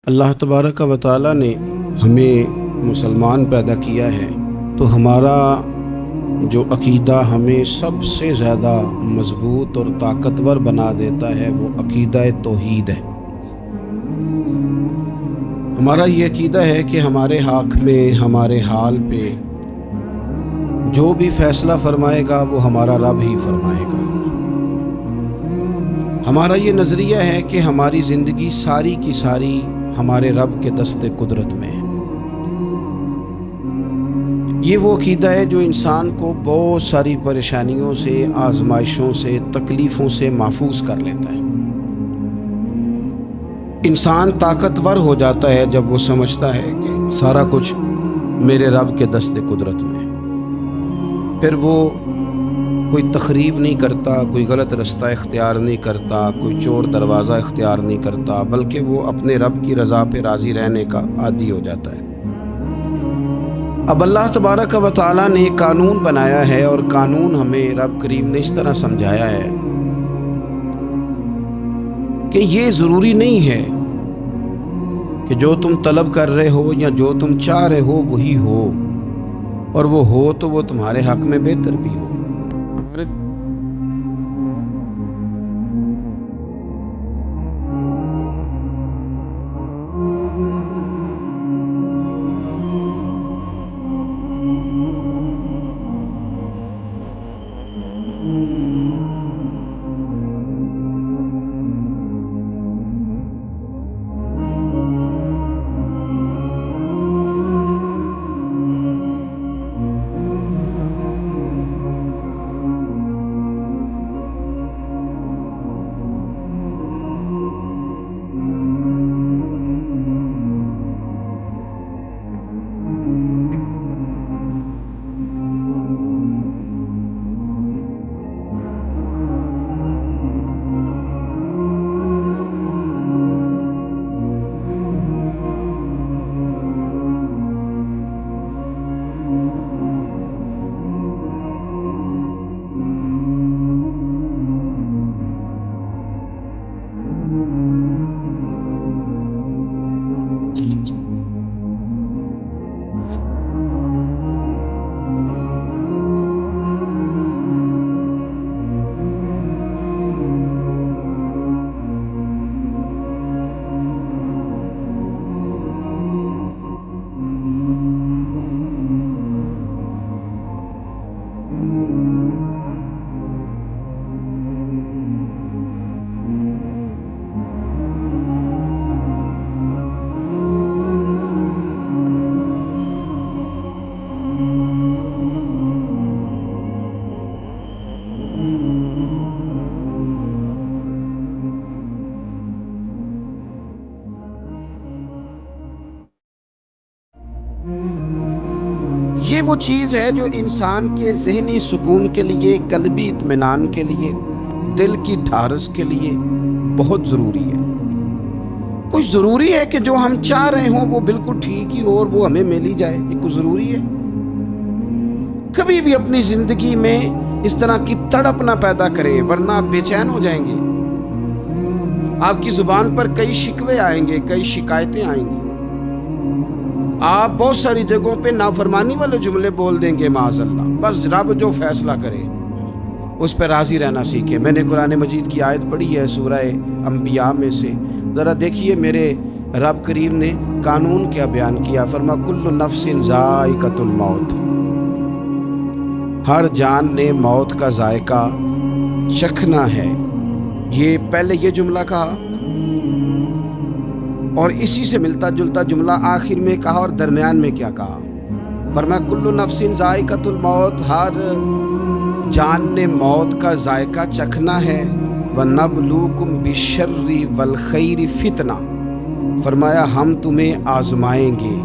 اللہ تبارک و تعالی نے ہمیں مسلمان پیدا کیا ہے تو ہمارا جو عقیدہ ہمیں سب سے زیادہ مضبوط اور طاقتور بنا دیتا ہے وہ عقیدہ توحید ہے۔ ہمارا یہ عقیدہ ہے کہ ہمارے حق میں ہمارے حال پہ جو بھی فیصلہ فرمائے گا وہ ہمارا رب ہی فرمائے گا۔ ہمارا یہ نظریہ ہے کہ ہماری زندگی ساری کی ساری ہمارے رب کے دست قدرت میں ہے۔ یہ وہ عقیدہ ہے جو انسان کو بہت ساری پریشانیوں سے، آزمائشوں سے، تکلیفوں سے محفوظ کر لیتا ہے۔ انسان طاقتور ہو جاتا ہے جب وہ سمجھتا ہے کہ سارا کچھ میرے رب کے دست قدرت میں ہے۔ پھر وہ کوئی تخریب نہیں کرتا، کوئی غلط رستہ اختیار نہیں کرتا، کوئی چور دروازہ اختیار نہیں کرتا، بلکہ وہ اپنے رب کی رضا پہ راضی رہنے کا عادی ہو جاتا ہے۔ اب اللہ تبارک و تعالیٰ نے ایک قانون بنایا ہے، اور قانون ہمیں رب کریم نے اس طرح سمجھایا ہے کہ یہ ضروری نہیں ہے کہ جو تم طلب کر رہے ہو یا جو تم چاہ رہے ہو وہی ہو، اور وہ ہو تو وہ تمہارے حق میں بہتر بھی ہو۔ یہ وہ چیز ہے جو انسان کے ذہنی سکون کے لیے، قلبی اطمینان کے لیے، دل کی ڈھارس کے لیے بہت ضروری ہے۔ کوئی ضروری ہے کہ جو ہم چاہ رہے ہوں وہ بالکل ٹھیک ہی ہو اور وہ ہمیں مل ہی جائے؟ یہ کوئی ضروری ہے؟ کبھی بھی اپنی زندگی میں اس طرح کی تڑپ نہ پیدا کریں، ورنہ آپ بے چین ہو جائیں گے۔ آپ کی زبان پر کئی شکوے آئیں گے، کئی شکایتیں آئیں گی، آپ بہت ساری جگہوں پہ نافرمانی والے جملے بول دیں گے معاذ اللہ۔ بس رب جو فیصلہ کرے اس پہ راضی رہنا سیکھیں۔ میں نے قرآن مجید کی آیت پڑھی ہے سورہ انبیاء میں سے، ذرا دیکھیے میرے رب کریم نے قانون کیا بیان کیا۔ فرما کل نفس ذائقۃ الموت، ہر جان نے موت کا ذائقہ چکھنا ہے۔ یہ پہلے یہ جملہ کہا، اور اسی سے ملتا جلتا جملہ آخر میں کہا، اور درمیان میں کیا کہا؟ فرمایا کل نفس ذائقۃ الموت، ہر جان نے موت کا ذائقہ چکھنا ہے۔ وَنَبْلُوكُمْ بِالشَّرِّ وَالْخَيْرِ فِتْنَةً، فرمایا ہم تمہیں آزمائیں گے،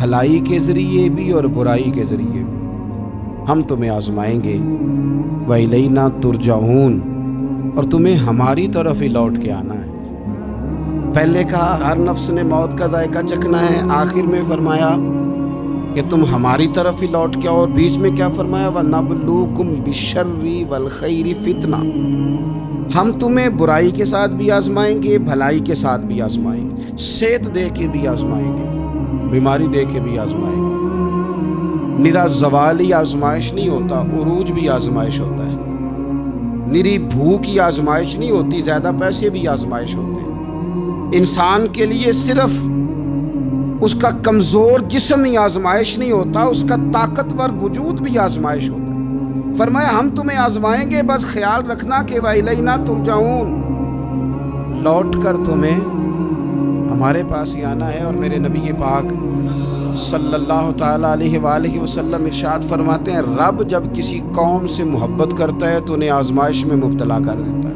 بھلائی کے ذریعے بھی اور برائی کے ذریعے بھی ہم تمہیں آزمائیں گے۔ وَإِلَيْنَا تُرْجَعُونَ، اور تمہیں ہماری طرف ہی لوٹ کے آنا ہے۔ پہلے کہا ہر نفس نے موت کا ذائقہ چکھنا ہے، آخر میں فرمایا کہ تم ہماری طرف ہی لوٹ کے آؤ، اور بیچ میں کیا فرمایا؟ وَنَبْلُوكُمْ بِالشَّرِّ وَالْخَيْرِ فِتْنَةً، ہم تمہیں برائی کے ساتھ بھی آزمائیں گے، بھلائی کے ساتھ بھی آزمائیں گے، صحت دے کے بھی آزمائیں گے، بیماری دے کے بھی آزمائیں گے۔ نرا زوالی آزمائش نہیں ہوتا، عروج بھی آزمائش ہوتا ہے۔ نری بھوک کی آزمائش نہیں ہوتی، زیادہ پیسے بھی آزمائش ہوتے ہیں۔ انسان کے لیے صرف اس کا کمزور جسم ہی آزمائش نہیں ہوتا، اس کا طاقتور وجود بھی آزمائش ہوتا ہے۔ فرمایا ہم تمہیں آزمائیں گے، بس خیال رکھنا کہ وَإِلَيْنَا تُرْجَعُونَ، لوٹ کر تمہیں ہمارے پاس ہی آنا ہے۔ اور میرے نبی پاک صلی اللہ تعالیٰ علیہ وآلہ وسلم ارشاد فرماتے ہیں، رب جب کسی قوم سے محبت کرتا ہے تو انہیں آزمائش میں مبتلا کر دیتا ہے۔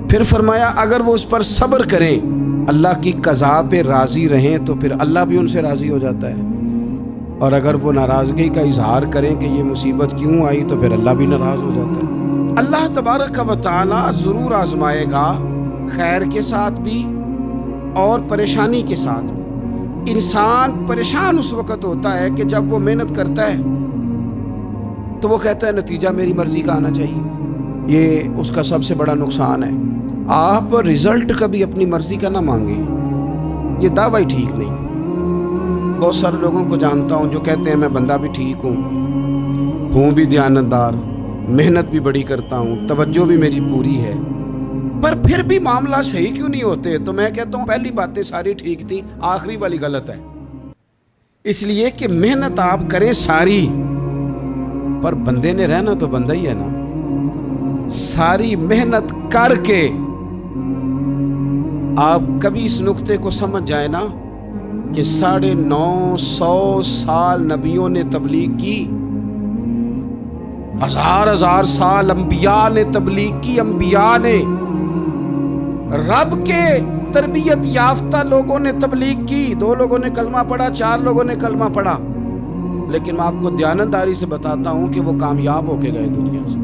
پھر فرمایا اگر وہ اس پر صبر کریں، اللہ کی قضا پہ راضی رہیں، تو پھر اللہ بھی ان سے راضی ہو جاتا ہے۔ اور اگر وہ ناراضگی کا اظہار کریں کہ یہ مصیبت کیوں آئی، تو پھر اللہ بھی ناراض ہو جاتا ہے۔ اللہ تبارک و تعالیٰ ضرور آزمائے گا، خیر کے ساتھ بھی اور پریشانی کے ساتھ بھی۔ انسان پریشان اس وقت ہوتا ہے کہ جب وہ محنت کرتا ہے تو وہ کہتا ہے نتیجہ میری مرضی کا آنا چاہیے۔ یہ اس کا سب سے بڑا نقصان ہے۔ آپ رزلٹ کبھی اپنی مرضی کا نہ مانگیں، یہ دعویٰ ہی ٹھیک نہیں۔ بہت سارے لوگوں کو جانتا ہوں جو کہتے ہیں میں بندہ بھی ٹھیک ہوں بھی دیانتدار، محنت بھی بڑی کرتا ہوں، توجہ بھی میری پوری ہے، پر پھر بھی معاملہ صحیح کیوں نہیں ہوتے؟ تو میں کہتا ہوں پہلی باتیں ساری ٹھیک تھیں، آخری والی غلط ہے۔ اس لیے کہ محنت آپ کریں ساری، پر بندے نے رہنا تو بندہ ہی ہے نا۔ ساری محنت کر کے آپ کبھی اس نقطے کو سمجھ جائیں نا کہ 950 سال نبیوں نے تبلیغ کی، ہزار سال انبیاء نے تبلیغ کی، انبیاء نے، رب کے تربیت یافتہ لوگوں نے تبلیغ کی۔ 2 لوگوں نے کلمہ پڑھا، 4 لوگوں نے کلمہ پڑھا، لیکن میں آپ کو دیانتداری سے بتاتا ہوں کہ وہ کامیاب ہو کے گئے دنیا سے۔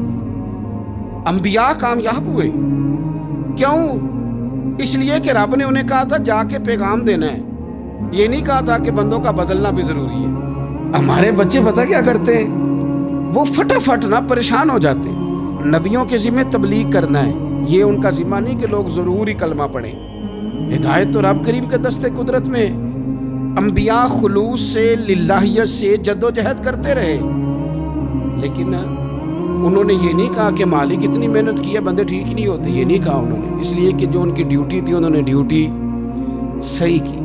انبیاء کامیاب ہوئے، کیوں؟ اس لیے کہ رب نے انہیں کہا تھا جا کے پیغام دینا ہے، یہ نہیں کہا تھا کہ بندوں کا بدلنا بھی ضروری ہے۔ ہمارے بچے پتہ کیا کرتے ہیں؟ وہ فٹافٹ نہ پریشان ہو جاتے ہیں۔ نبیوں کے ذمہ تبلیغ کرنا ہے، یہ ان کا ذمہ نہیں کہ لوگ ضروری کلمہ پڑھیں۔ ہدایت تو رب کریم کے دستے قدرت میں۔ انبیاء خلوص سے، للہیت سے جد و جہد کرتے رہے، لیکن انہوں نے یہ نہیں کہا کہ مالک اتنی محنت کی ہے بندے ٹھیک نہیں ہوتے، یہ نہیں کہا انہوں نے۔ اس لیے کہ جو ان کی ڈیوٹی تھی انہوں نے ڈیوٹی صحیح کی۔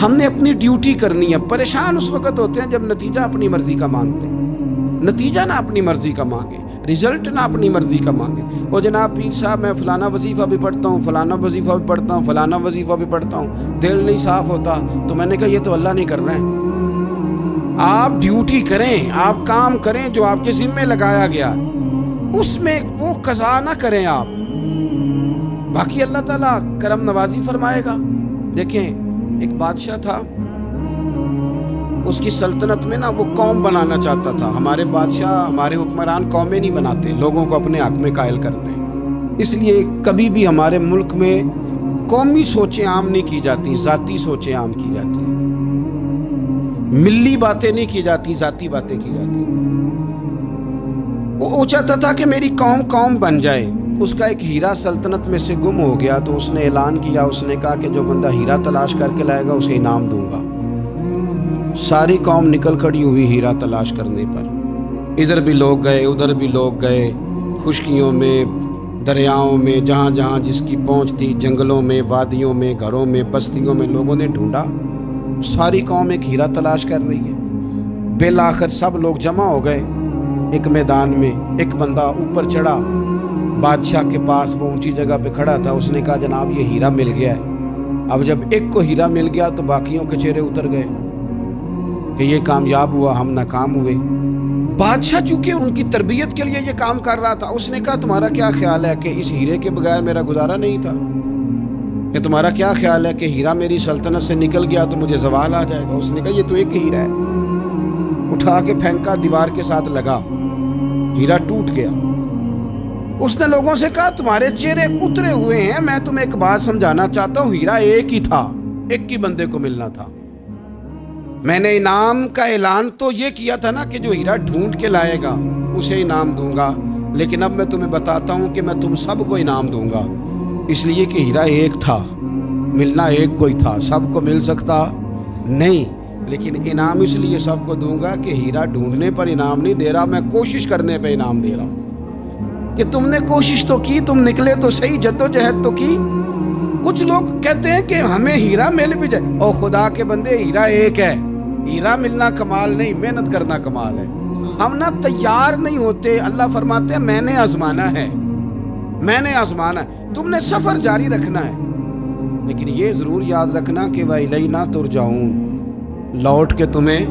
ہم نے اپنی ڈیوٹی کرنی ہے۔ پریشان اس وقت ہوتے ہیں جب نتیجہ اپنی مرضی کا مانگتے ہیں۔ نتیجہ نہ اپنی مرضی کا مانگے، رزلٹ نہ اپنی مرضی کا مانگے۔ وہ جناب پیر صاحب میں فلانا وظیفہ بھی پڑھتا ہوں، فلانا وظیفہ بھی پڑھتا ہوں، فلانا وظیفہ بھی پڑھتا ہوں، دل نہیں صاف ہوتا۔ تو میں نے کہا یہ تو اللہ نہیں کر رہا ہے۔ آپ ڈیوٹی کریں، آپ کام کریں جو آپ کے ذمہ لگایا گیا، اس میں وہ قضا نہ کریں آپ، باقی اللہ تعالیٰ کرم نوازی فرمائے گا۔ دیکھیں ایک بادشاہ تھا، اس کی سلطنت میں نا وہ قوم بنانا چاہتا تھا۔ ہمارے بادشاہ، ہمارے حکمران قومیں نہیں بناتے، لوگوں کو اپنے حق میں قائل کرتے ہیں۔ اس لیے کبھی بھی ہمارے ملک میں قومی سوچیں عام نہیں کی جاتی، ذاتی سوچیں عام کی جاتی ہیں۔ ملی باتیں نہیں کی جاتی، ذاتی باتیں کی جاتی ہیں۔ وہ چاہتا تھا کہ میری قوم بن جائے۔ اس کا ایک ہیرا سلطنت میں سے گم ہو گیا، تو اس نے اعلان کیا، اس نے کہا کہ جو بندہ ہیرا تلاش کر کے لائے گا اسے انعام دوں گا۔ ساری قوم نکل کھڑی ہوئی ہیرا تلاش کرنے پر۔ ادھر بھی لوگ گئے، ادھر بھی لوگ گئے، خشکیوں میں، دریاؤں میں، جہاں جہاں جس کی پہنچ تھی، جنگلوں میں، وادیوں میں، گھروں میں، بستیوں میں لوگوں نے ڈھونڈا۔ ساری قوم ایک ہیرا تلاش کر رہی ہے۔ بالآخر سب لوگ جمع ہو گئے ایک میدان میں۔ ایک بندہ اوپر چڑھا بادشاہ کے پاس، وہ اونچی جگہ پہ کھڑا تھا۔ اس نے کہا جناب یہ ہیرا مل گیا ہے۔ اب جب ایک کو ہیرا مل گیا تو باقیوں کے چہرے اتر گئے کہ یہ کامیاب ہوا، ہم ناکام ہوئے۔ بادشاہ چونکہ ان کی تربیت کے لیے یہ کام کر رہا تھا، اس نے کہا تمہارا کیا خیال ہے کہ اس ہیرے کے بغیر میرا گزارا نہیں تھا؟ کہ تمہارا کیا خیال ہے کہ ہیرا میری سلطنت سے نکل گیا تو مجھے زوال آ جائے گا؟ اس نے کہا یہ تو ایک ہیرا ہے۔ اٹھا کے پھینکا، دیوار کے ساتھ لگا، ہیرا ٹوٹ گیا۔ اس نے لوگوں سے کہا تمہارے چہرے اترے ہوئے ہیں، میں تمہیں ایک بات سمجھانا چاہتا ہوں، ہیرا ایک ہی تھا، ایک ہی بندے کو ملنا تھا۔ میں نے انعام کا اعلان تو یہ کیا تھا نا کہ جو ہیرا ڈھونڈ کے لائے گا اسے انعام دوں گا، لیکن اب میں تمہیں بتاتا ہوں کہ میں تم سب کو انعام دوں گا، اس لیے کہ ہیرا ایک تھا، ملنا ایک کوئی تھا، سب کو مل سکتا نہیں، لیکن انعام اس لیے سب کو دوں گا کہ ہیرا ڈھونڈنے پر انعام نہیں دے رہا، میں کوشش کرنے پہ انعام دے رہا ہوں کہ تم نے کوشش تو کی، تم نکلے تو صحیح، جدوجہد تو کی۔ کچھ لوگ کہتے ہیں کہ ہمیں ہیرا مل بھی جائے، او خدا کے بندے، ہیرا ایک ہے، ہیرا ملنا کمال نہیں، محنت کرنا کمال ہے۔ ہم نہ تیار نہیں ہوتے، اللہ فرماتے ہیں میں نے آزمانا ہے، میں نے آزمانا ہے، تم نے سفر جاری رکھنا ہے، لیکن یہ ضرور یاد رکھنا کہ وَإِلَيْنَا تُرْجَعُونَ، لوٹ کے تمہیں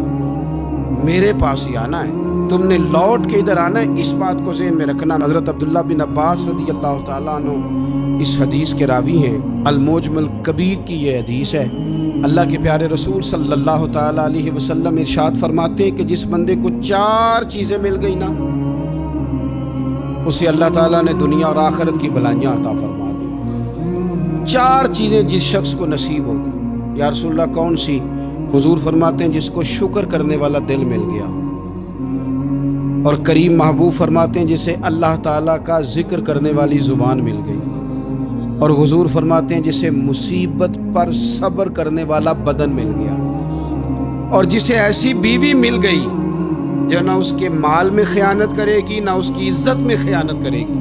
میرے پاس ہی آنا ہے، تم نے لوٹ کے ادھر آنا ہے، اس بات کو ذہن میں رکھنا۔ حضرت عبداللہ بن عباس رضی اللہ تعالیٰ عنہ اس حدیث کے راوی ہیں، المعجم الکبیر کی یہ حدیث ہے۔ اللہ کے پیارے رسول صلی اللہ تعالیٰ علیہ وسلم ارشاد فرماتے ہیں کہ جس بندے کو 4 چیزیں مل گئی نا، اسے اللہ تعالیٰ نے دنیا اور آخرت کی بھلائیاں عطا فرما دی۔ 4 چیزیں جس شخص کو نصیب ہو گئی، یا رسول اللہ کون سی؟ حضور فرماتے ہیں جس کو شکر کرنے والا دل مل گیا، اور کریم محبوب فرماتے ہیں جسے اللہ تعالیٰ کا ذکر کرنے والی زبان مل گئی، اور حضور فرماتے ہیں جسے مصیبت پر صبر کرنے والا بدن مل گیا، اور جسے ایسی بیوی مل گئی جو نہ اس کے مال میں خیانت کرے گی، نہ اس کی عزت میں خیانت کرے گی۔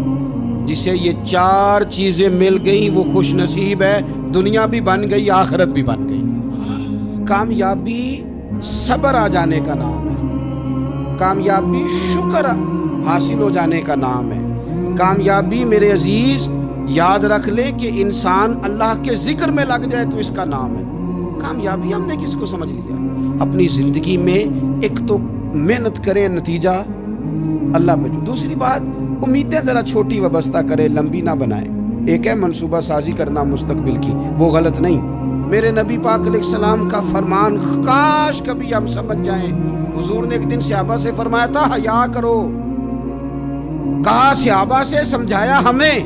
جسے یہ 4 چیزیں مل گئیں وہ خوش نصیب ہے، دنیا بھی بن گئی، آخرت بھی بن گئی۔ کامیابی صبر آ جانے کا نام ہے، کامیابی شکر حاصل ہو جانے کا نام ہے، کامیابی میرے عزیز یاد رکھ لے کہ انسان اللہ کے ذکر میں لگ جائے تو اس کا نام ہے کامیابی۔ ہم نے کس کو سمجھ لیا؟ اپنی زندگی میں ایک تو محنت کرے، نتیجہ اللہ پہ۔ دوسری بات، امیدیں ذرا چھوٹی وابستہ کرے، لمبی نہ بنائے۔ ایک ہے منصوبہ سازی کرنا مستقبل کی، وہ غلط نہیں۔ میرے نبی پاک علیہ السلام کا فرمان کاش کبھی ہم سمجھ جائیں۔ حضور نے ایک دن صحابہ سے فرمایا تھا حیا کرو، کہا صحابہ سے، سمجھایا ہمیں،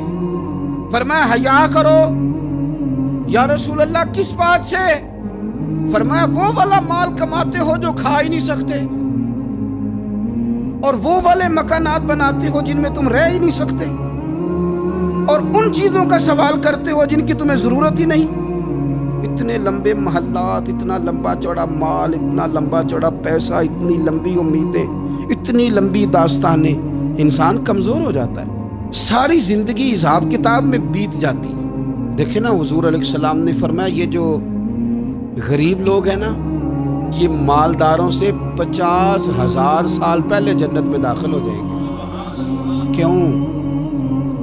فرمایا حیا کرو۔ یا رسول اللہ کس بات سے؟ فرمایا وہ والا مال کماتے ہو جو کھا ہی نہیں سکتے، اور وہ والے مکانات بناتے ہو جن میں تم رہ ہی نہیں سکتے، اور ان چیزوں کا سوال کرتے ہو جن کی تمہیں ضرورت ہی نہیں۔ اتنے لمبے محلات، اتنا لمبا چوڑا مال، اتنا لمبا چوڑا پیسہ، اتنی لمبی امیدیں، اتنی لمبی داستانیں، انسان کمزور ہو جاتا ہے، ساری زندگی حساب کتاب میں بیت جاتی ہے۔ دیکھیں نا، حضور علیہ السلام نے فرمایا یہ جو غریب لوگ ہیں نا، یہ مالداروں سے 50,000 سال پہلے جنت میں داخل ہو جائیں گے۔ کیوں؟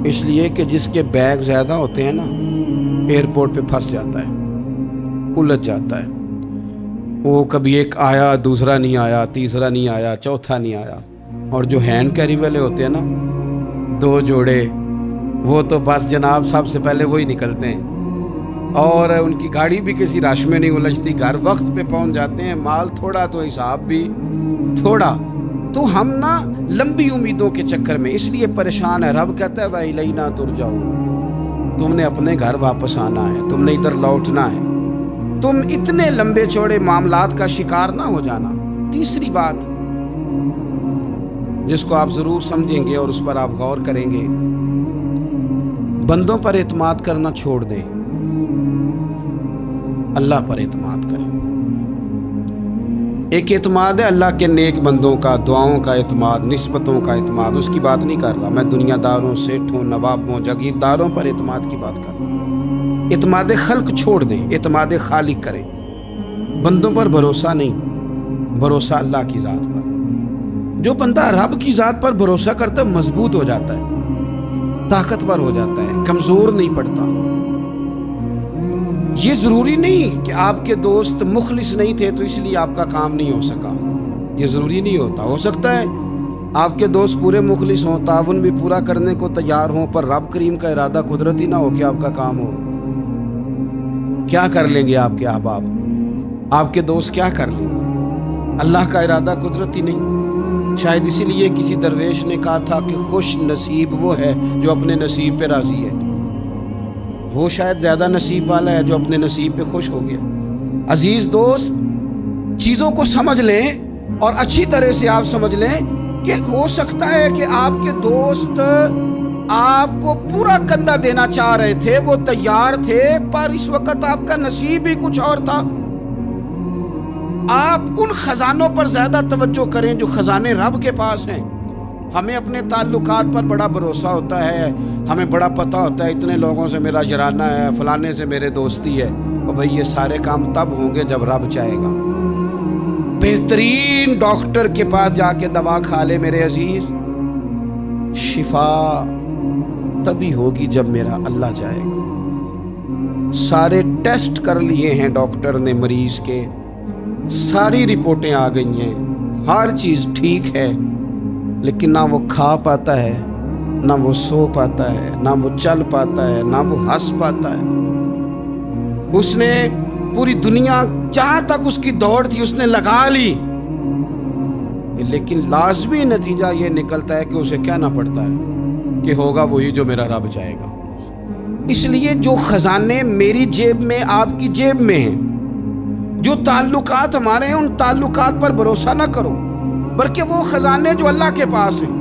اس لیے کہ جس کے بیگ زیادہ ہوتے ہیں نا، ایئرپورٹ پہ پھنس جاتا ہے، الجھ جاتا ہے، وہ کبھی ایک آیا، دوسرا نہیں آیا، تیسرا نہیں آیا، چوتھا نہیں آیا، اور جو ہینڈ کیری والے ہوتے ہیں نا، 2 جوڑے، وہ تو بس جناب سب سے پہلے وہی نکلتے ہیں، اور ان کی گاڑی بھی کسی رش میں نہیں الجھتی، گھر وقت پہ پہنچ جاتے ہیں، مال تھوڑا تو حساب بھی تھوڑا۔ تو ہم نا لمبی امیدوں کے چکر میں اس لیے پریشان ہے۔ رب کہتا ہے وَإِلَيْنَا تُرْجَعُونَ، تم نے اپنے گھر واپس آنا ہے، تم نے ادھر لوٹنا ہے، تم اتنے لمبے چوڑے معاملات کا شکار نہ ہو جانا۔ تیسری بات جس کو آپ ضرور سمجھیں گے اور اس پر آپ غور کریں گے، بندوں پر اعتماد کرنا چھوڑ دیں، اللہ پر اعتماد کریں۔ ایک اعتماد ہے اللہ کے نیک بندوں کا، دعاؤں کا اعتماد، نسبتوں کا اعتماد، اس کی بات نہیں کر رہا میں، دنیا داروں، سیٹھوں، نوابوں، جاگیرداروں پر اعتماد کی بات کر رہا ہوں۔ اعتماد خلق چھوڑ دیں، اعتماد خالق کریں۔ بندوں پر بھروسہ نہیں، بھروسہ اللہ کی ذات پر۔ جو بندہ رب کی ذات پر بھروسہ کرتا ہے مضبوط ہو جاتا ہے، طاقتور ہو جاتا ہے، کمزور نہیں پڑتا۔ یہ ضروری نہیں کہ آپ کے دوست مخلص نہیں تھے تو اس لیے آپ کا کام نہیں ہو سکا، یہ ضروری نہیں ہوتا۔ ہو سکتا ہے آپ کے دوست پورے مخلص ہوں، تعاون بھی پورا کرنے کو تیار ہوں، پر رب کریم کا ارادہ قدرتی نہ ہو کہ آپ کا کام ہو۔ کیا کر لیں گے آپ کے احباب، آپ کے دوست کیا کر لیں گے؟ اللہ کا ارادہ قدرتی نہیں۔ شاید اسی لیے کسی درویش نے کہا تھا کہ خوش نصیب وہ ہے جو اپنے نصیب پہ راضی ہے۔ وہ شاید زیادہ نصیب والا ہے جو اپنے نصیب پہ خوش ہو گیا۔ عزیز دوست، چیزوں کو سمجھ لیں اور اچھی طرح سے آپ سمجھ لیں کہ ہو سکتا ہے کہ آپ کے دوست آپ کو پورا کندھا دینا چاہ رہے تھے، وہ تیار تھے، پر اس وقت آپ کا نصیب ہی کچھ اور تھا۔ آپ ان خزانوں پر زیادہ توجہ کریں جو خزانے رب کے پاس ہیں۔ ہمیں اپنے تعلقات پر بڑا بھروسہ ہوتا ہے، ہمیں بڑا پتہ ہوتا ہے اتنے لوگوں سے میرا جرانہ ہے، فلانے سے میرے دوستی ہے، اور بھئی یہ سارے کام تب ہوں گے جب رب چاہے گا۔ بہترین ڈاکٹر کے پاس جا کے دوا کھا لے میرے عزیز، شفا تبھی ہوگی جب میرا اللہ چاہے گا۔ سارے ٹیسٹ کر لیے ہیں ڈاکٹر نے مریض کے، ساری رپورٹیں آ گئی ہیں، ہر چیز ٹھیک ہے، لیکن نہ وہ کھا پاتا ہے، نہ وہ سو پاتا ہے، نہ وہ چل پاتا ہے، نہ وہ ہنس پاتا ہے۔ اس نے پوری دنیا جہاں تک اس کی دوڑ تھی اس نے لگا لی، لیکن لازمی نتیجہ یہ نکلتا ہے کہ اسے کہنا پڑتا ہے کہ ہوگا وہی جو میرا رب چاہے گا۔ اس لیے جو خزانے میری جیب میں آپ کی جیب میں ہیں، جو تعلقات ہمارے ہیں، ان تعلقات پر بھروسہ نہ کرو، بلکہ وہ خزانے جو اللہ کے پاس ہیں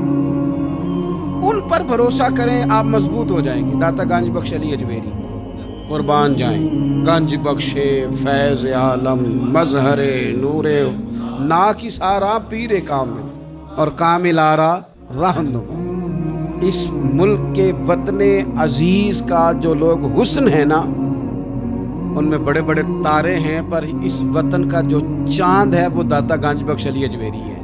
ان پر بھروسہ کریں، آپ مضبوط ہو جائیں گے۔ داتا گنج بخش علی اجمیری قربان جائیں، گنج بخش فیض عالم مظہر نور نا کی سارا پیر کامل اور کامل آرا رہنما۔ اس ملک کے وطن عزیز کا جو لوگ حسن ہے نا، ان میں بڑے بڑے تارے ہیں، پر اس وطن کا جو چاند ہے وہ داتا گنج بخش علی اجمیری ہے۔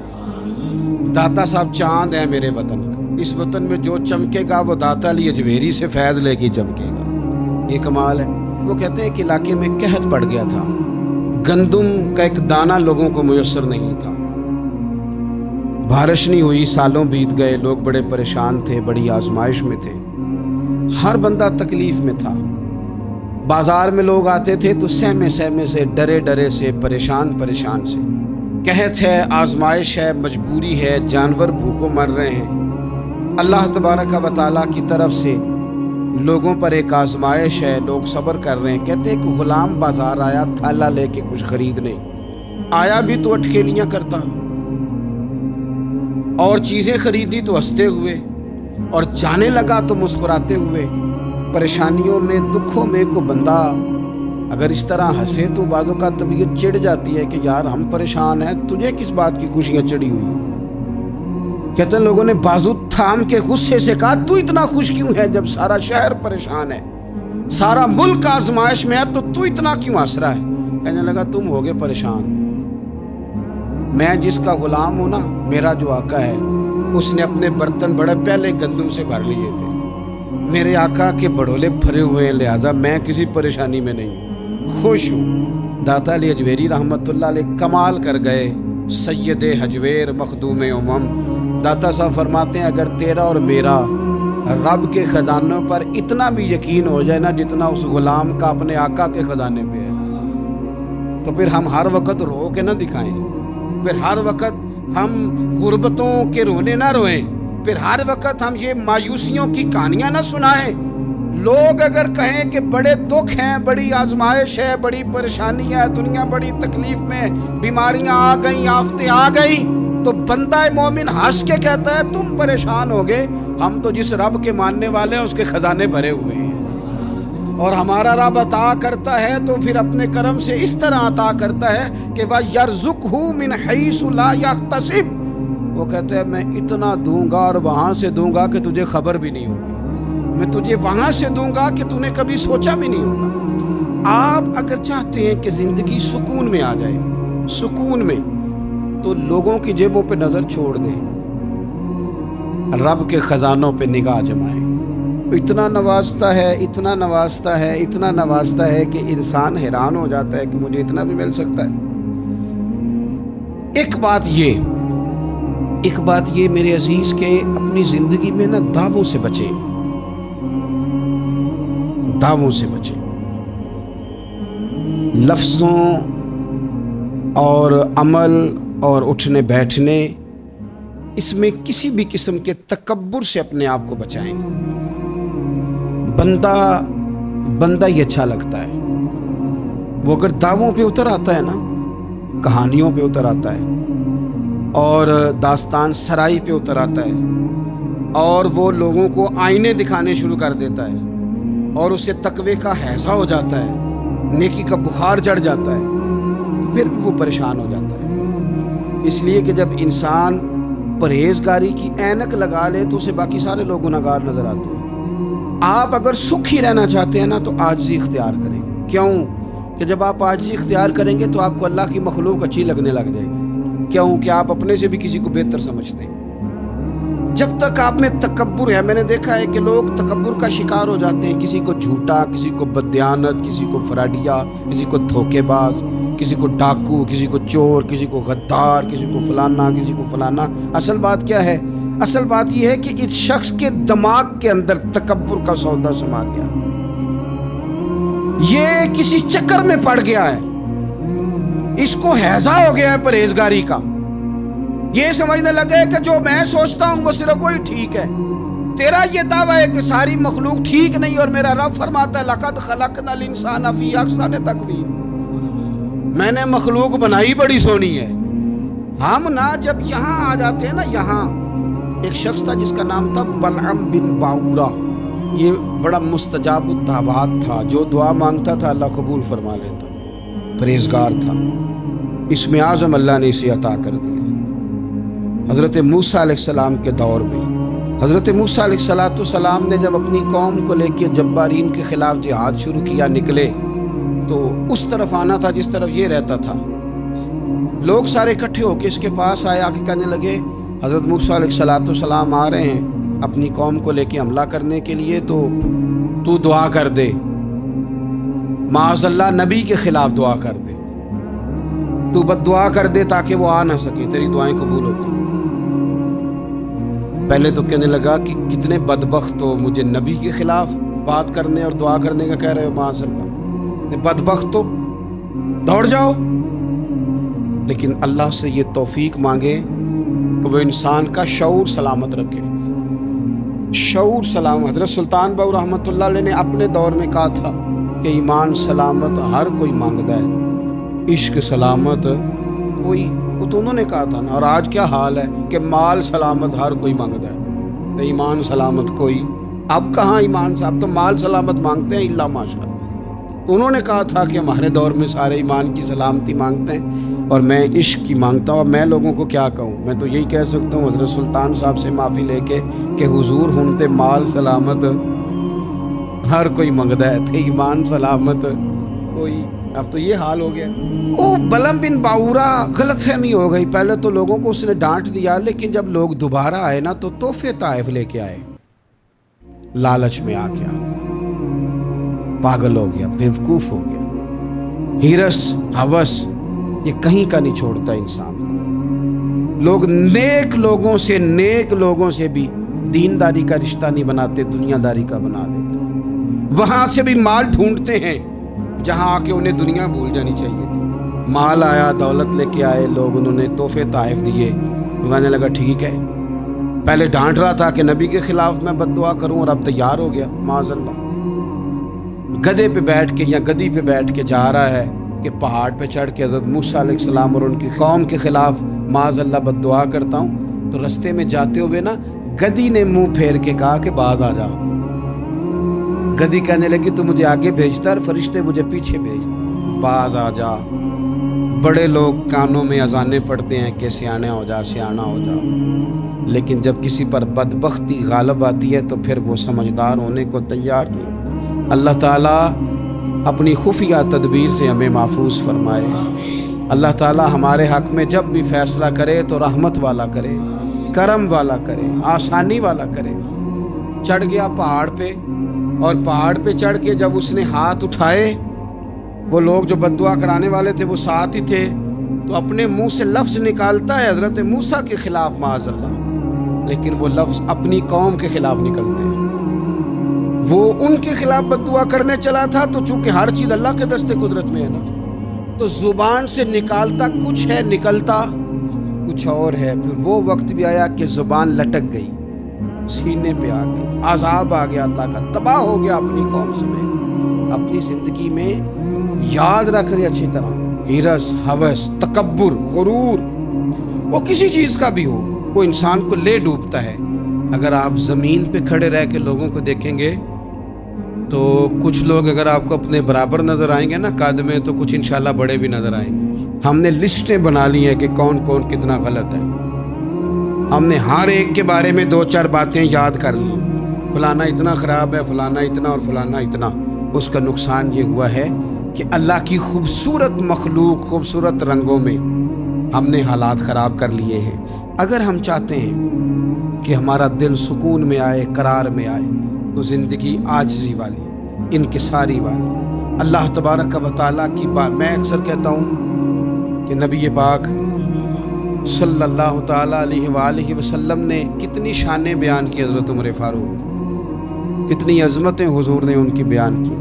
داتا صاحب چاند ہے میرے وطن کا، اس وطن میں جو چمکے گا وہ داتا علی اجمیری سے فیض لے کے چمکے گا۔ یہ کمال ہے۔ وہ کہتے ہیں کہ علاقے میں قحط پڑ گیا تھا، گندم کا ایک دانہ لوگوں کو میسر نہیں تھا، بارش نہیں ہوئی، سالوں بیت گئے، لوگ بڑے پریشان تھے، بڑی آزمائش میں تھے، ہر بندہ تکلیف میں تھا۔ بازار میں لوگ آتے تھے تو سہمے سہمے سے، ڈرے ڈرے سے، پریشان سے، قحط ہے، آزمائش ہے، مجبوری ہے، جانور بھوکوں مر رہے ہیں۔ اللہ تبارک و تعالیٰ کی طرف سے لوگوں پر ایک آزمائش ہے، لوگ صبر کر رہے ہیں۔ کہتے ہیں کہ غلام بازار آیا تھالا لے کے کچھ خریدنے، آیا بھی تو اٹکیلیاں کرتا اور چیزیں خریدی تو ہنستے ہوئے، اور جانے لگا تو مسکراتے ہوئے۔ پریشانیوں میں، دکھوں میں کو بندہ اگر اس طرح ہنسے تو بعضوں کا طبیعت چڑھ جاتی ہے کہ یار ہم پریشان ہیں، تجھے کس بات کی خوشیاں چڑھی ہوئی ہیں۔ کہتے ہیں لوگوں نے بازو تھام کے غصے سے کہا تو اتنا خوش کیوں ہے جب سارا شہر پریشان ہے، سارا ملک آزمائش میں ہے، تو اتنا کیوں ہنس رہا ہے؟ کہنے لگا تم ہوگے پریشان، میں جس کا غلام ہوں نا، میرا جو آقا ہے، اس نے اپنے برتن بڑے پہلے گندم سے بھر لیے تھے، میرے آقا کے بڑولے بھرے ہوئے ہیں، لہذا میں کسی پریشانی میں نہیں ہوں، خوش ہوں۔ داتا علی اجمیری رحمت اللہ علیہ کمال کر گئے، سید حجویر مخدوم امم۔ داتا صاحب فرماتے ہیں اگر تیرا اور میرا رب کے خزانوں پر اتنا بھی یقین ہو جائے نا جتنا اس غلام کا اپنے آقا کے خزانے پہ ہے، تو پھر ہم ہر وقت رو کے نہ دکھائیں، پھر ہر وقت ہم غربتوں کے رونے نہ روئیں، پھر ہر وقت ہم یہ مایوسیوں کی کہانیاں نہ سنائیں۔ لوگ اگر کہیں کہ بڑے دکھ ہیں، بڑی آزمائش ہے، بڑی پریشانی ہے، دنیا بڑی تکلیف میں، بیماریاں آ گئیں، آفتیں آ گئیں، تو بندہ مومن ہنس کے کہتا ہے تم پریشان ہوگے، ہم تو جس رب کے ماننے والے ہیں اس کے خزانے بھرے ہوئے ہیں، اور ہمارا رب عطا کرتا ہے تو پھر اپنے کرم سے اس طرح عطا کرتا ہے کہ وَيَرْزُقْهُ مِنْ حَيْثُ لَا يَحْتَسِبُ۔ وہ کہتے ہیں میں اتنا دوں گا اور وہاں سے دوں گا کہ تجھے خبر بھی نہیں ہوگی، میں تجھے وہاں سے دوں گا کہ تو نے کبھی سوچا بھی نہیں ہوگا۔ آپ اگر چاہتے ہیں کہ زندگی سکون میں آ جائے، سکون میں، تو لوگوں کی جیبوں پہ نظر چھوڑ دیں، رب کے خزانوں پہ نگاہ جمائیں۔ اتنا نوازتا ہے، اتنا نوازتا ہے، اتنا نوازتا ہے کہ انسان حیران ہو جاتا ہے کہ مجھے اتنا بھی مل سکتا ہے۔ ایک بات یہ میرے عزیز کہ اپنی زندگی میں نا دعووں سے بچیں، دعووں سے بچیں، لفظوں اور عمل اور اٹھنے بیٹھنے، اس میں کسی بھی قسم کے تکبر سے اپنے آپ کو بچائیں۔ بندہ ہی اچھا لگتا ہے، وہ اگر دعووں پہ اتر آتا ہے نا، کہانیوں پہ اتر آتا ہے اور داستان سرائی پہ اتر آتا ہے اور وہ لوگوں کو آئینے دکھانے شروع کر دیتا ہے اور اسے تقوی کا ہیضہ ہو جاتا ہے، نیکی کا بخار چڑھ جاتا ہے، پھر وہ پریشان ہو جاتا ہے۔ اس لیے کہ جب انسان پرہیزگاری کی اینک لگا لے تو اسے باقی سارے لوگ گناہگار نظر آتے ہیں۔ آپ اگر سکھی رہنا چاہتے ہیں نا تو عاجزی اختیار کریں۔ کیوں کہ جب آپ عاجزی اختیار کریں گے تو آپ کو اللہ کی مخلوق اچھی لگنے لگ جائے گی، کیوں کہ آپ اپنے سے بھی کسی کو بہتر سمجھتے ہیں۔ جب تک آپ میں تکبر ہے، میں نے دیکھا ہے کہ لوگ تکبر کا شکار ہو جاتے ہیں، کسی کو جھوٹا، کسی کو بددیانت، کسی کو فراڈیا، کسی کو دھوکے باز، کسی کو ڈاکو، کسی کو چور، کسی کو غدار، کسی کو فلانا، کسی کو فلانا۔ اصل بات کیا ہے؟ اصل بات یہ ہے کہ اس شخص کے دماغ کے اندر تکبر کا سودا سما گیا، یہ کسی چکر میں پڑ گیا ہے، اس کو ہیضہ ہو گیا ہے پرہیزگاری کا۔ یہ سمجھنے لگے کہ جو میں سوچتا ہوں وہ صرف وہی ٹھیک ہے۔ تیرا یہ دعویٰ ہے کہ ساری مخلوق ٹھیک نہیں، اور میرا رب فرماتا ہے لَقَدْ خَلَقْنَا الْإِنسَانَ فِي أَحْسَنِ تَقْوِيمٍ، میں نے مخلوق بنائی بڑی سونی ہے۔ ہم نا جب یہاں آ جاتے ہیں نا، یہاں ایک شخص تھا جس کا نام تھا بلعم بن باورہ، یہ بڑا مستجاب الدعوات تھا، جو دعا مانگتا تھا اللہ قبول فرما لیتا، پرہیزگار تھا، اسم اعظم اللہ نے اسے عطا کر دیا۔ حضرت موسیٰ علیہ السلام کے دور میں حضرت موسیٰ علیہ السلام نے جب اپنی قوم کو لے کے جبارین کے خلاف جہاد شروع کیا، نکلے تو اس طرف آنا تھا جس طرف یہ رہتا تھا۔ لوگ سارے اکٹھے ہو کے اس کے پاس آئے، آ کے کہنے لگے حضرت موسیٰ علیہ السلام آ رہے ہیں اپنی قوم کو لے کے حملہ کرنے کے لیے، تو دعا کر دے، معاذ اللہ نبی کے خلاف دعا کر دے، تو بد دعا کر دے تاکہ وہ آ نہ سکے، تیری دعائیں قبول ہوتی۔ پہلے تو کہنے لگا کہ کتنے بدبخت ہو، مجھے نبی کے خلاف بات کرنے اور دعا کرنے کا کہہ رہے ہو، معاذ اللہ، بدبخت ہو، دوڑ جاؤ۔ لیکن اللہ سے یہ توفیق مانگے کہ وہ انسان کا شعور سلامت رکھے، شعور سلامت۔ حضرت سلطان باؤ رحمۃ اللہ علیہ نے اپنے دور میں کہا تھا کہ ایمان سلامت ہر کوئی مانگتا ہے، عشق سلامت کوئی، وہ تو انہوں نے کہا تھا نا۔ اور آج کیا حال ہے کہ مال سلامت ہر کوئی مانگتا ہے، ایمان سلامت کوئی۔ اب کہاں ایمان سے، اب تو مال سلامت مانگتے ہیں الا ماشاء اللہ۔ انہوں نے کہا تھا کہ ہمارے دور میں سارے ایمان کی سلامتی مانگتے ہیں اور میں عشق کی مانگتا ہوں۔ اور میں لوگوں کو کیا کہوں، میں تو یہی کہہ سکتا ہوں حضرت سلطان صاحب سے معافی لے کے کہ حضور ہنتے مال سلامت ہر کوئی مانگتا ہے، تھے ایمان سلامت کوئی۔ اب تو یہ حال ہو گیا۔ وہ بلعم بن باورہ غلط فہمی ہو گئی، پہلے تو لوگوں کو اس نے ڈانٹ دیا، لیکن جب لوگ دوبارہ آئے نا تو تحفے طائف لے کے آئے، لالچ میں آ گیا، پاگل ہو گیا، بیوقوف ہو گیا۔ ہیرس ہوس یہ کہیں کا نہیں چھوڑتا انسان کو۔ لوگ نیک لوگوں سے بھی دینداری کا رشتہ نہیں بناتے، دنیا داری کا بنا دیتے۔ وہاں سے بھی مال ڈھونڈتے ہیں جہاں آ کے انہیں دنیا بھول جانی چاہیے تھی۔ مال آیا، دولت لے کے آئے لوگ، انہوں نے تحفے طائف دیے، کہنے لگا ٹھیک ہے۔ پہلے ڈانٹ رہا تھا کہ نبی کے خلاف میں بد دعا کروں، اور اب تیار ہو گیا معاذ اللہ۔ گدھے پہ بیٹھ کے یا گدی پہ بیٹھ کے جا رہا ہے کہ پہاڑ پہ چڑھ کے حضرت موسیٰ علیہ السلام اور ان کی قوم کے خلاف معاذ اللہ بد دعا کرتا ہوں۔ تو رستے میں جاتے ہوئے نا گدی نے منہ پھیر کے کہا کہ باز آ جا۔ گدی کہنے لگی تو مجھے آگے بھیجتا ہے، فرشتے مجھے پیچھے بھیجتے، باز آ جا۔ بڑے لوگ کانوں میں اذانیں پڑھتے ہیں کہ سیانے ہو جا، سیانا ہو جا، لیکن جب کسی پر بدبختی غالب آتی ہے تو پھر وہ سمجھدار ہونے کو تیار نہیں۔ اللہ تعالیٰ اپنی خفیہ تدبیر سے ہمیں محفوظ فرمائے۔ اللہ تعالیٰ ہمارے حق میں جب بھی فیصلہ کرے تو رحمت والا کرے، کرم والا کرے، آسانی والا کرے۔ چڑھ گیا پہاڑ پہ، اور پہاڑ پہ چڑھ کے جب اس نے ہاتھ اٹھائے، وہ لوگ جو بد دعا کرانے والے تھے وہ ساتھ ہی تھے، تو اپنے منہ سے لفظ نکالتا ہے حضرت موسیٰ کے خلاف معاذ اللہ، لیکن وہ لفظ اپنی قوم کے خلاف نکلتے ہیں۔ وہ ان کے خلاف بد دعا کرنے چلا تھا، تو چونکہ ہر چیز اللہ کے دستے قدرت میں ہے نا، تو زبان سے نکالتا کچھ ہے، نکلتا کچھ اور ہے۔ پھر وہ وقت بھی آیا کہ زبان لٹک گئی، سینے پہ آ گئی، عذاب آ گیا اللہ کا، تباہ ہو گیا اپنی قوم سمیت۔ اپنی زندگی میں یاد رکھ لیں اچھی طرح، ہرس، ہوس، تکبر، غرور، وہ کسی چیز کا بھی ہو، وہ انسان کو لے ڈوبتا ہے۔ اگر آپ زمین پہ کھڑے رہ کے لوگوں کو دیکھیں گے تو کچھ لوگ اگر آپ کو اپنے برابر نظر آئیں گے نا قد میں، تو کچھ انشاءاللہ بڑے بھی نظر آئیں گے۔ ہم نے لسٹیں بنا لی ہیں کہ کون کون کتنا غلط ہے، ہم نے ہر ایک کے بارے میں 2-4 باتیں یاد کر لی، فلانا اتنا خراب ہے، فلانا اتنا اور فلانا اتنا۔ اس کا نقصان یہ ہوا ہے کہ اللہ کی خوبصورت مخلوق، خوبصورت رنگوں میں ہم نے حالات خراب کر لیے ہیں۔ اگر ہم چاہتے ہیں کہ ہمارا دل سکون میں آئے، قرار میں آئے، تو زندگی عاجزی والی، انکساری والی، اللہ تبارک و تعالیٰ کی بات۔ میں اکثر کہتا ہوں کہ نبی پاک صلی اللہ تعالیٰ علیہ وآلہ وسلم نے کتنی شانیں بیان کی، حضرت عمر فاروق، کتنی عظمتیں حضور نے ان کی بیان کی۔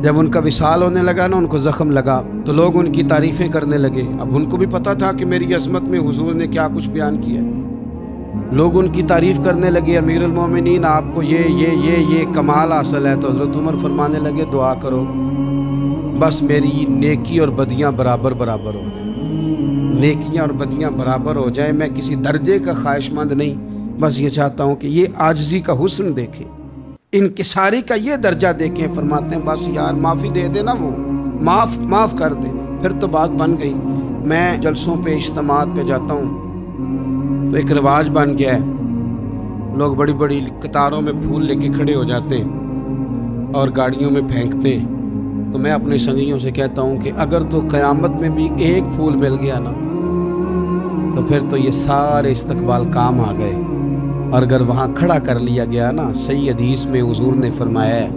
جب ان کا وصال ہونے لگا نا، ان کو زخم لگا، تو لوگ ان کی تعریفیں کرنے لگے۔ اب ان کو بھی پتہ تھا کہ میری عظمت میں حضور نے کیا کچھ بیان کیا ہے۔ لوگ ان کی تعریف کرنے لگے، امیر المومنین آپ کو یہ کمال حاصل ہے۔ تو حضرت عمر فرمانے لگے دعا کرو بس میری نیکی اور بدیاں برابر برابر ہو جائیں، نیکیاں اور بدیاں برابر ہو جائیں۔ میں کسی درجے کا خواہش مند نہیں، بس یہ چاہتا ہوں کہ یہ عاجزی کا حسن دیکھیں، انکساری کا یہ درجہ دیکھیں۔ فرماتے ہیں بس یار معافی دے دے نا، وہ معاف کر دے، پھر تو بات بن گئی۔ میں جلسوں پہ، اجتماعات پہ جاتا ہوں تو ایک رواج بن گیا ہے، لوگ بڑی بڑی قطاروں میں پھول لے کے کھڑے ہو جاتے ہیں اور گاڑیوں میں پھینکتے ہیں۔ تو میں اپنے سنگیوں سے کہتا ہوں کہ اگر تو قیامت میں بھی ایک پھول مل گیا نا، تو پھر تو یہ سارے استقبال کام آ گئے۔ اور اگر وہاں کھڑا کر لیا گیا نا، صحیح حدیث میں حضور نے فرمایا ہے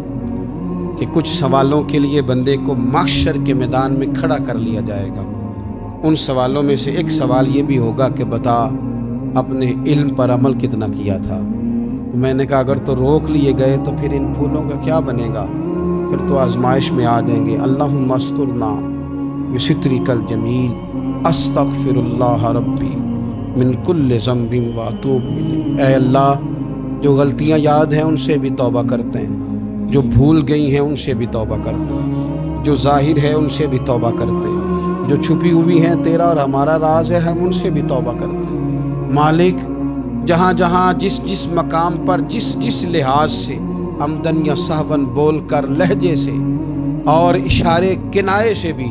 کہ کچھ سوالوں کے لیے بندے کو محشر کے میدان میں کھڑا کر لیا جائے گا۔ ان سوالوں میں سے ایک سوال یہ بھی ہوگا کہ بتا اپنے علم پر عمل کتنا کیا تھا۔ تو میں نے کہا اگر تو روک لیے گئے تو پھر ان پھولوں کا کیا بنے گا، پھر تو آزمائش میں آ جائیں گے۔ اللہم استرنا بسترک الجمیل استغفر اللہ ربی من کل ذنب واتوب الیہ۔ اے اللہ، جو غلطیاں یاد ہیں ان سے بھی توبہ کرتے ہیں، جو بھول گئی ہیں ان سے بھی توبہ کرتے ہیں، جو ظاہر ہے ان سے بھی توبہ کرتے ہیں، جو چھپی ہوئی ہیں تیرا اور ہمارا راز ہے ہم ان سے بھی توبہ کرتے ہیں۔ مالک، جہاں جہاں جس جس مقام پر جس جس لحاظ سے عمدن یا سہون بول کر، لہجے سے اور اشارے کنائے سے بھی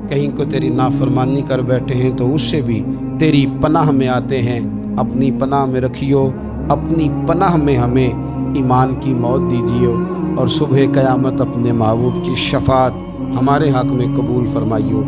کہیں کو تیری نافرمانی کر بیٹھے ہیں، تو اس سے بھی تیری پناہ میں آتے ہیں۔ اپنی پناہ میں رکھیو، اپنی پناہ میں ہمیں ایمان کی موت دیجیو، اور صبح قیامت اپنے محبوب کی شفاعت ہمارے حق میں قبول فرمائیو۔